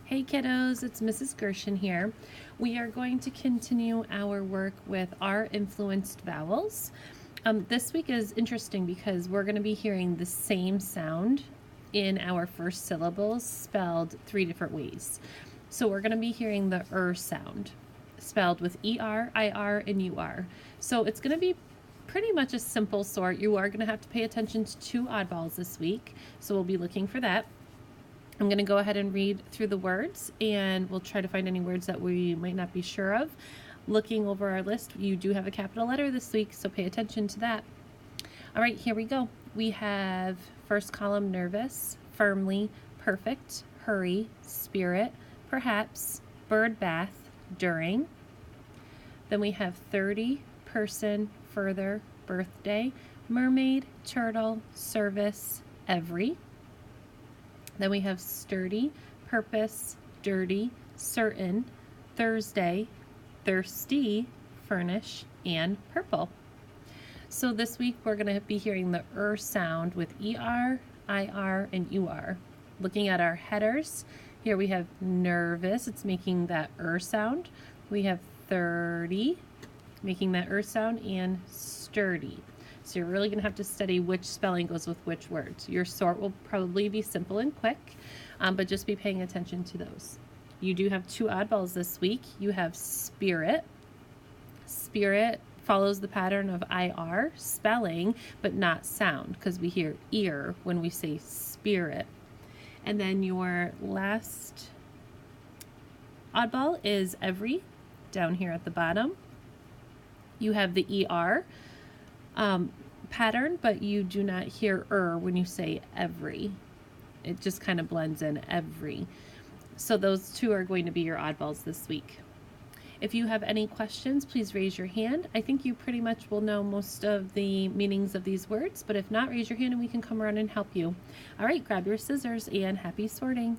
Hey kiddos, it's Mrs. Gershon here. We are going to continue our work with our influenced vowels. This week is interesting because we're going to be hearing the same sound in our first syllables spelled three different ways. So we're going to be hearing the sound spelled with ER, IR, and UR. So it's going to be pretty much a simple sort. You are going to have to pay attention to two oddballs this week, so we'll be looking for that. I'm going to go ahead and read through the words, and we'll try to find any words that we might not be sure of. Looking over our list, you do have a capital letter this week, so pay attention to that. All right, here we go. We have first column nervous, firmly, perfect, hurry, spirit, perhaps, bird bath, during. Then we have 30, person, further, birthday, mermaid, turtle, service, every. Then we have sturdy, purpose, dirty, certain, Thursday, thirsty, furnish, and purple. So this week we're going to be hearing the sound with ER, IR, and UR. Looking at our headers, here we have nervous, it's making that sound. We have 30, making that sound, and sturdy. So you're really going to have to study which spelling goes with which words. Your sort will probably be simple and quick, but just be paying attention to those. You do have two oddballs this week. You have spirit. Spirit follows the pattern of IR, spelling, but not sound, because we hear ear when we say spirit. And then your last oddball is every, down here at the bottom. You have the ER pattern, but you do not hear when you say every. It just kind of blends in, every. So those two are going to be your oddballs this week. If you have any questions, please raise your hand. I think you pretty much will know most of the meanings of these words, but if not, raise your hand and we can come around and help you. All right, grab your scissors and happy sorting.